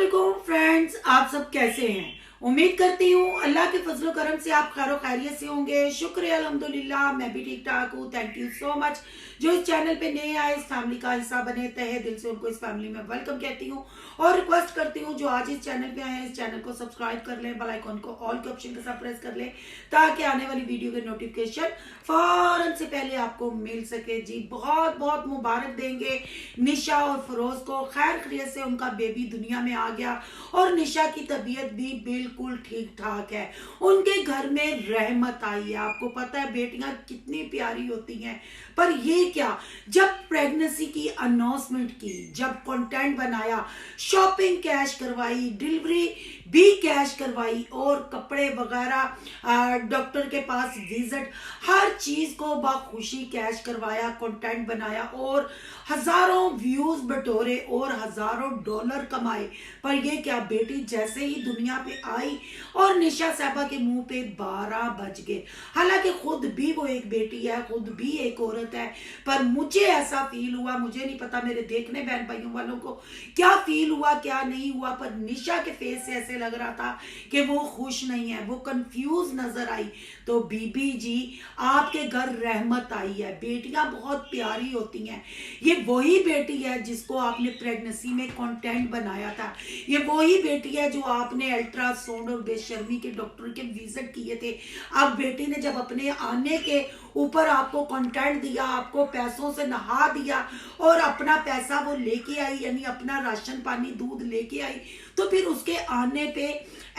अस्सलामुअलैकुम फ्रेंड्स, आप सब कैसे हैं। उम्मीद करती हूँ अल्लाह के फजलो करम से आप खैर खैरियत से होंगे। शुक्र है अल्हम्दुलिल्लाह, मैं भी ठीक ठाक हूँ। Thank you so much. जो इस चैनल पे नए आए, इस फैमिली का हिस्सा बने, तहे दिल से उनको इस फैमिली में वेलकम कहती हूँ और रिक्वेस्ट करती हूँ जो आज इस चैनल पे आए हैं इस चैनल को सब्सक्राइब कर लें, बेल आइकन को ऑल के ऑप्शन के साथ प्रेस कर लें ताकि आने वाली वीडियो के नोटिफिकेशन फौरन से पहले आपको मिल सके। जी बहुत बहुत मुबारक देंगे निशा और फरोज को। खैर खैरियत से उनका बेबी दुनिया में आ गया और निशा की तबीयत भी बिल्कुल ठीक ठाक है। उनके घर में रहमत आई है। आपको पता है बेटियां कितनी प्यारी होती हैं, पर ये क्या, जब प्रेगनेंसी की अनाउंसमेंट की, जब कंटेंट बनाया, शॉपिंग कैश करवाई, डिलीवरी भी कैश करवाई और कपड़े वगैरह डॉक्टर के पास विजिट, हर चीज को बखुशी कैश करवाया, कंटेंट बनाया और हजारों व्यूज बटोरे और हजारों डॉलर कमाए। पर ये क्या, बेटी जैसे ही दुनिया पे आई और निशा साहबा के मुंह पे 12 बज गए। हालांकि खुद भी वो एक बेटी है, खुद भी एक औरत है, पर मुझे ऐसा फील हुआ, मुझे नहीं पता मेरे देखने बहन भाइयों वालों को क्या फील हुआ क्या नहीं हुआ, पर निशा के फेस से ऐसे लग रहा था कि वो खुश नहीं है, वो कंफ्यूज नजर आई। तो बीबी जी आपके घर रहमत आई है। बेटियां बहुत प्यारी होती हैं। ये वही बेटी है जिसको आपने प्रेगनेंसी में कंटेंट बनाया था। ये वही बेटी है जो आपने अल्ट्रासाउंड और बेशर्मी के डॉक्टर के विजिट किए थे। अब बेटी ने जब अपने आने के ऊपर आपको कंटेंट दिया, आपको पैसों से नहा दिया और अपना पैसा वो लेके आई, यानी अपना राशन पानी दूध लेके आई, तो फिर उसके आने पे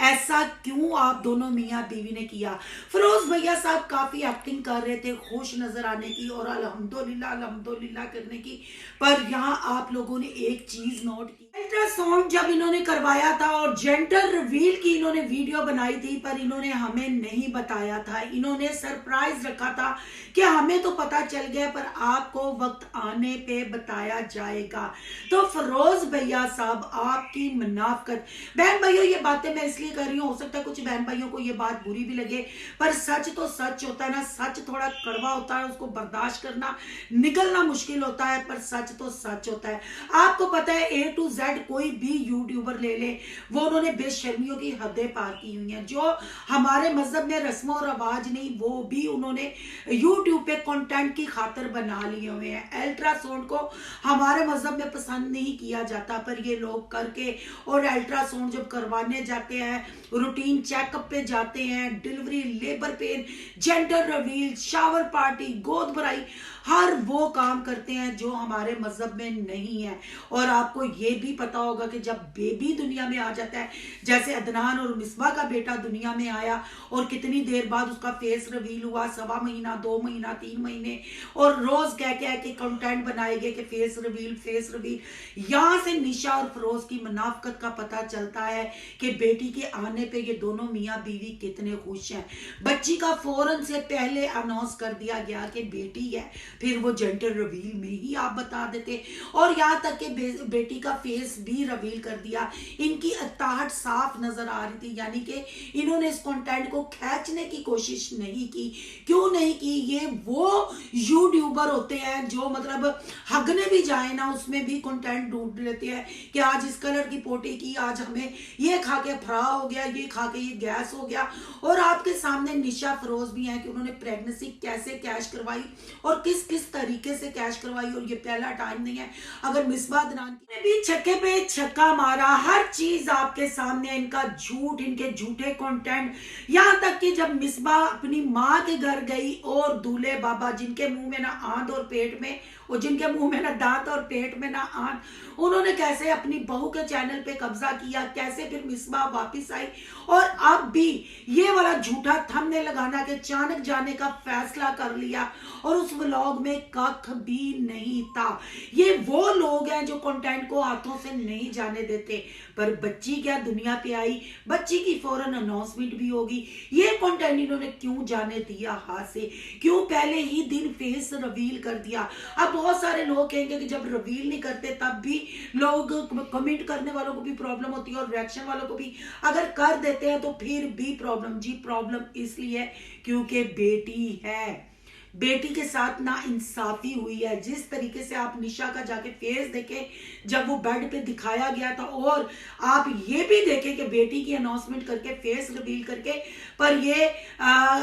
ऐसा क्यों आप दोनों मियाँ बीवी ने किया। फरोज भैया साहब काफी एक्टिंग कर रहे थे खुश नजर आने की और अल्हम्दुलिल्लाह अल्हम्दुलिल्लाह करने की, पर यहाँ आप लोगों ने एक चीज नोट की। अल्ट्रासाउंड जब इन्होंने करवाया था और जेंडर रिवील की इन्होंने वीडियो बनाई थी, पर इन्होंने हमें नहीं बताया था। इन्होंने सरप्राइज रखा था कि हमें तो पता चल गया पर आपको वक्त आने पे बताया जाएगा। तो फरोज भैया साहब आपकी मुनाफकत, बहन भाइयों ये बातें मैं इसलिए कर रही हूँ, हो सकता है कुछ बहन भाइयों को ये बात बुरी भी लगे, पर सच तो सच होता है ना। सच थोड़ा कड़वा होता है, उसको बर्दाश्त करना, निकलना मुश्किल होता है, पर सच तो सच होता है। आपको पता है A to Z कोई भी यूट्यूबर ले ले, वो उन्होंने बेशर्मियों की हदें पार की हुई हैं। जो हमारे मजहब में रस्म और रवाज नहीं, वो भी उन्होंने यूट्यूब पे कंटेंट की खातिर बना लिए हुए हैं। अल्ट्रासाउंड को हमारे मजहब में पसंद नहीं किया जाता, पर ये लोग करके और अल्ट्रासाउंड जब करवाने जाते हैं, रूटीन चेकअप पे जाते हैं, delivery, labour pain, gender reveal, shower party, गोद भराई, हर वो काम करते हैं जो हमारे मजहब में नहीं है। और आपको ये भी पता होगा कि जब बेबी दुनिया में आ जाता है, जैसे अदनान और मिसबा का बेटा दुनिया में आया और कितनी देर बाद उसका फेस रिवील हुआ, 1.25 महीना, 2 महीना, 3 महीने, और रोज कह के कंटेंट बनाए गए कि फेस रिवील फेस रिवील। यहां से निशा और फरोज की मुनाफकत का पता चलता है कि बेटी के आने पे ये दोनों मियाँ बीवी कितने खुश हैं। बच्ची का फौरन से पहले अनाउंस कर दिया गया कि बेटी है, फिर वो जेंडर रिवील में ही आप बता देते, और यहाँ तक कि बेटी का फेस भी रिवील कर दिया। इनकी अताहट साफ नजर आ रही थी, यानी कि इन्होंने इस कंटेंट को खींचने की कोशिश नहीं की। क्यों नहीं की? ये वो यूट्यूबर होते हैं जो मतलब हगने भी जाए ना, उसमें भी कंटेंट ढूंढ लेते हैं कि आज इस कलर की पोटी की, आज हमें ये खा के फरा हो गया, ये खा के ये गैस हो गया। और आपके सामने निशा फरोज भी हैं कि उन्होंने प्रेगनेंसी कैसे कैश करवाई और किस किस तरीके से कैश करवाई, और ये पहला टाइम नहीं है। अगर मिसबा अदनान ने भी छक्के पे छक्का मारा, हर चीज आपके सामने, इनका झूठ, इनके झूठे कंटेंट, यहाँ तक कि जब मिसबा अपनी माँ के घर गई और दूल्हे बाबा जिनके मुंह में ना आंत और पेट में, और जिनके मुंह में ना दांत और पेट में ना आंत, उन्होंने कैसे अपनी बहू के चैनल पे कब्जा किया, कैसे फिर मिसबा वापिस आई और अब भी ये वाला झूठा थंबनेल लगाना के अचानक जाने का फैसला कर लिया, और उस व्लॉग में कख भी नहीं था। ये वो लोग हैं जो कंटेंट को हाथों से नहीं जाने देते, पर बच्ची क्या दुनिया पे आई, बच्ची की फौरन अनाउंसमेंट भी होगी। ये कंटेंट इन्होंने क्यों जाने दिया हाथ से, क्यों पहले ही दिन फेस रिवील कर दिया। अब बहुत सारे लोग कहेंगे कि जब रिवील नहीं करते तब भी लोग, कमेंट करने वालों को भी प्रॉब्लम होती है और रिएक्शन वालों को भी, अगर कर देते हैं तो फिर भी प्रॉब्लम। जी प्रॉब्लम इसलिए क्योंकि बेटी है, बेटी के साथ ना इंसाफी हुई है। जिस तरीके से आप निशा का जाके फेस देखे जब वो बेड पे दिखाया गया था, और आप ये भी देखें कि बेटी की अनाउंसमेंट करके फेस रिवील करके, पर ये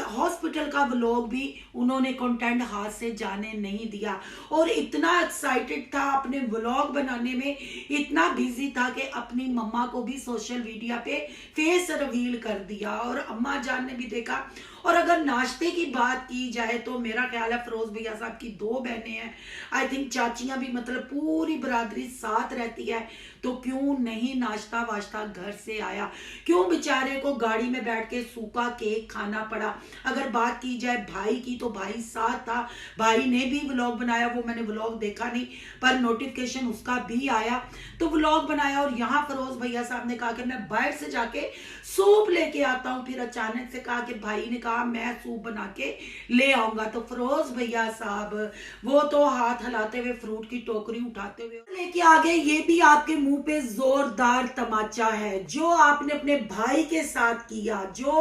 हॉस्पिटल का व्लॉग भी उन्होंने कंटेंट हाथ से जाने नहीं दिया। और इतना एक्साइटेड था अपने व्लॉग बनाने में, इतना बिजी था कि अपनी मम्मा को भी सोशल मीडिया पे फेस रिवील कर दिया और अम्मा जान ने भी देखा। और अगर नाश्ते की बात की जाए तो मेरा ख्याल है फिरोज भैया साहब की 2 बहनें हैं, आई थिंक चाचियां भी, मतलब पूरी बरादरी साथ रहती है, तो क्यों नहीं नाश्ता वाश्ता घर से आया, क्यों बेचारे को गाड़ी में बैठ के सूखा केक खाना पड़ा। अगर बात की जाए भाई की तो भाई साथ था, भाई ने भी व्लॉग बनाया, वो मैंने व्लॉग देखा नहीं पर नोटिफिकेशन उसका भी आया तो व्लॉग बनाया। और यहाँ फिरोज भैया साहब ने कहा कि मैं बाहर से जाके सूप लेके आता हूँ, फिर अचानक से कहा कि भाई ने कहा मैं सूप बना के ले आऊंगा। तो फिरोज भैया साहब वो तो हाथ हिलाते हुए फ्रूट की टोकरी उठाते हुए लेके आ गए। ये भी आपके मुंह पे जोरदार तमाचा है, जो आपने अपने भाई के साथ किया, जो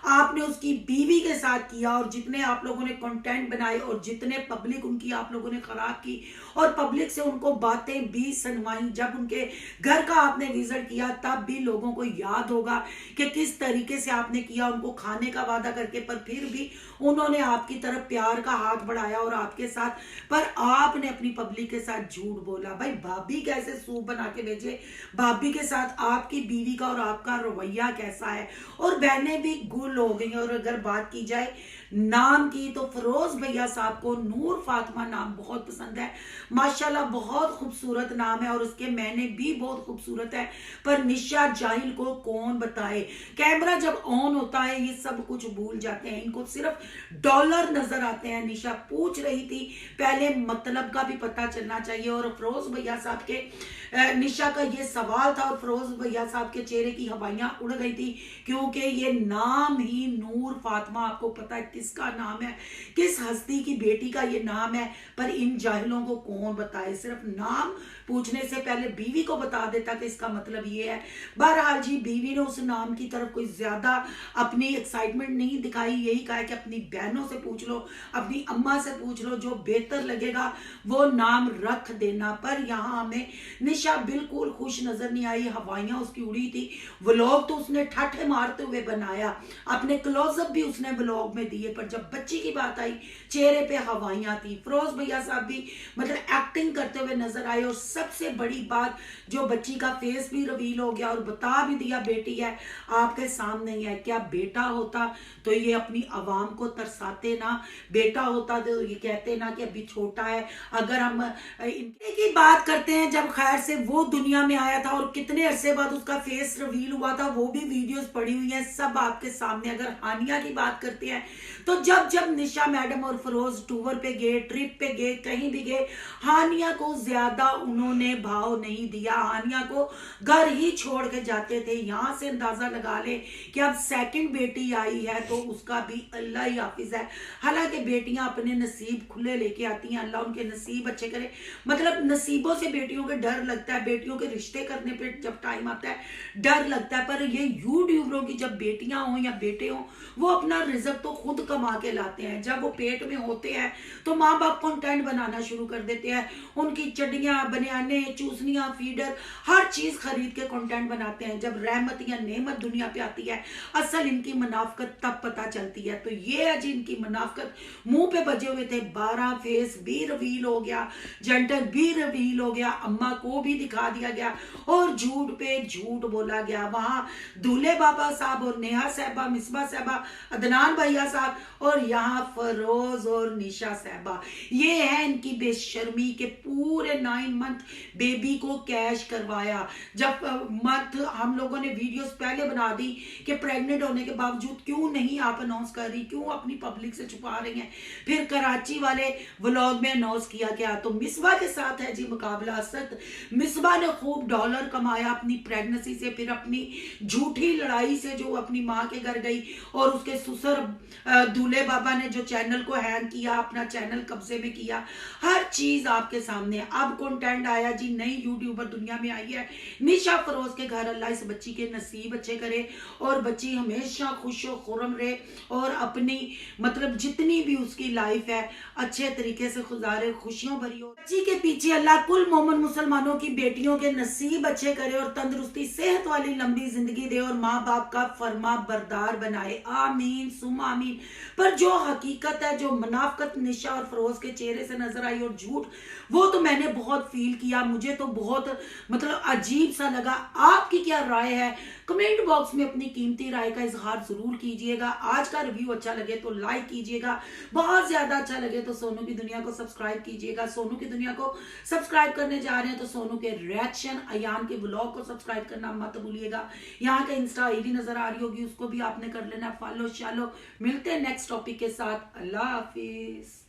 आपने उसकी बीवी के साथ किया, और जितने आप लोगों ने कंटेंट बनाए और जितने पब्लिक उनकी आप लोगों ने खराब की, और पब्लिक से उनको बातें भी सुनवाई। जब उनके घर का आपने विजिट किया तब भी लोगों को याद होगा कि किस तरीके से आपने किया, उनको खाने का वादा करके, पर फिर भी उन्होंने आपकी तरफ प्यार का हाथ बढ़ाया और आपके साथ, पर आपने अपनी पब्लिक के साथ झूठ बोला। भाई भाभी कैसे सूप बना के भेजे, भाभी के साथ आपकी बीवी का और आपका रवैया कैसा है, और बहनें भी गुल हो गई। और अगर बात की जाए नाम की तो फिरोज भैया साहब को नूर फातिमा नाम बहुत पसंद है, माशाल्लाह बहुत खूबसूरत नाम है, और उसके मैंने भी बहुत खूबसूरत है। पर निशा जाहिल को कौन बताए, कैमरा जब ऑन होता है ये सब कुछ भूल जाते हैं, इनको सिर्फ डॉलर नजर आते हैं। निशा पूछ रही थी, पहले मतलब का भी पता चलना चाहिए। और फिरोज भैया साहब के निशा का ये सवाल था, और फिरोज भैया साहब के चेहरे की हवाइयां उड़ गई थी, क्योंकि ये नाम ही नूर फातिमा, आपको पता है किसका नाम है, किस हस्ती की बेटी का ये नाम है, पर इन जाहिलों को कौन बताए। सिर्फ नाम पूछने से पहले बीवी को बता देता कि इसका मतलब ये है। बहरहाल जी, बीवी ने उस नाम की तरफ कोई ज्यादा अपनी एक्साइटमेंट नहीं दिखाई, यही कहा कि अपनी बहनों से पूछ लो, अपनी अम्मा से पूछ लो, जो बेहतर लगेगा वो नाम रख देना। पर यहाँ हमें निशा बिल्कुल खुश नजर नहीं आई, हवाइयां उसकी उड़ी थी। व्लॉग तो उसने ठट्ठे मारते हुए बनाया, अपने क्लोजअप भी उसने व्लॉग में दिए, पर जब बच्ची की बात आई चेहरे पे हवाइयां थी। फिरोज भैया साहब भी मतलब एक्टिंग करते हुए नजर आए। और सबसे बड़ी बात, जो बच्ची का फेस भी रिवील हो गया और बता भी दिया बेटी है, आपके सामने ही है। क्या बेटा होता तो ये अपनी आवाम को तरसाते ना, बेटा होता तो ये कहते ना कि अभी छोटा है। अगर हम इनके की बात करते हैं, जब खैर से वो दुनिया में आया था और कितने अरसे बाद उसका फेस रिवील हुआ था, वो भी वीडियोस पड़ी हुई हैं सब आपके सामने। अगर हानिया की बात करते हैं तो जब जब निशा मैडम और फिरोज टूर पे गए, ट्रिप पे गए, कहीं भी गए, हानिया को ज्यादा उन्होंने भाव नहीं दिया, हानिया को घर ही छोड़ के जाते थे। यहां से अंदाजा लगा ले कि अब सेकंड बेटी आई है तो उसका भी अल्लाह ही हाफिज है। हालांकि बेटियां अपने नसीब खुले लेके आती हैं, अल्लाह उनके नसीब अच्छे करे। मतलब नसीबों से बेटियों के डर लगता है, बेटियों के रिश्ते करने पे जब टाइम आता है डर लगता है। पर ये यूट्यूबरों की जब बेटियां हो या बेटे हो, वो अपना रिजक तो खुद कमा के लाते हैं। जब वो पेट में होते हैं तो माँ बाप कंटेंट बनाना शुरू कर देते हैं, उनकी चड्डियां, बनियाने, चूसनियां, फीडर, हर चीज खरीद के कंटेंट बनाते हैं। जब रहमत या नेमत दुनिया पे आती है, असल इनकी मुनाफकत तब पता चलती है। तो ये है जी इनकी मुनाफकत, मुंह पे बजे हुए थे। 12 फेस भी रिवील हो गया, जेंडर भी रिवील हो गया, अम्मा को भी दिखा दिया गया, और झूठ पे झूठ बोला गया। वहां दूल्हे बाबा साहब और नेहा साहबा, मिसबा साहबा, अदनान भैया साहब, और यहाँ फिरोज और निशा साहबा। ये है इनकी बेशर्मी के पूरे 9 मंथ बेबी को कैश करवाया। जब मंथ हम लोगों ने वीडियोस पहले बना दी कि प्रेग्नेंट होने के बावजूद क्यों नहीं आप अनाउंस कर रही, क्यों अपनी पब्लिक से छुपा रही हैं। फिर कराची वाले व्लॉग में अनाउंस किया गया। तो मिसबा के साथ है जी मुकाबला सख्त। मिसबा ने खूब डॉलर कमाया अपनी प्रेगनेंसी से, फिर अपनी झूठी लड़ाई से जो अपनी माँ के घर गई, और उसके ससुर दूल्हे बाबा ने जो चैनल को हैंग किया, अपना चैनल कब्जे में किया। हर चीज आपके सामने है। अब कंटेंट आया जी, नई यूट्यूबर दुनिया में आई है निशा फरोज के घर। अल्लाह इस बच्ची के नसीब अच्छे करे और बच्ची हमेशा खुश व खुरम रहे और अपनी मतलब जितनी भी उसकी लाइफ है अच्छे तरीके से गुजारे, खुशियों भरी हो। बच्ची के पीछे अल्लाह कुल मोमिन मुसलमानों की बेटियों के नसीब अच्छे करे और तंदुरुस्ती सेहत वाली लंबी जिंदगी दे और माँ बाप का फरमा बरदार बनाए, आमीन सुम आमीन। पर जो हकीकत है, जो मुनाफकत निशा और फरोज के चेहरे से नजर आई और झूठ, वो तो मैंने बहुत फील किया, मुझे तो बहुत मतलब अजीब सा लगा। आपकी क्या राय है? कमेंट बॉक्स में अपनी कीमती राय का इजहार जरूर कीजिएगा। आज का रिव्यू अच्छा लगे तो लाइक कीजिएगा, बहुत ज्यादा अच्छा लगे तो सोनू की दुनिया को सब्सक्राइब कीजिएगा। सोनू की दुनिया को सब्सक्राइब करने जा रहे हैं तो सोनू के रिएक्शन, अयान के व्लॉग को सब्सक्राइब करना मत भूलिएगा। यहाँ का इंस्टा आईडी नजर आ रही होगी, उसको भी आपने कर लेना फॉलो शालो। मिलते हैं नेक्स्ट टॉपिक के साथ। अल्लाह हाफिज।